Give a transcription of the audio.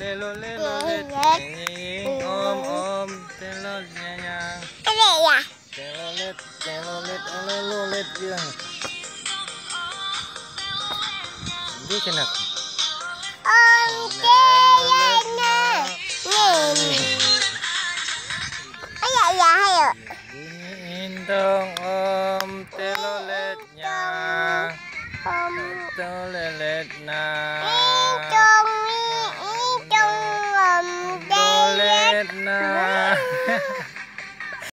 lê lô lết ôm tê lô nhẹ nhàng tê lô lết lê lô lết dương đi cái nào Intong tê lô lết nhàng tê lô lết na Dolet na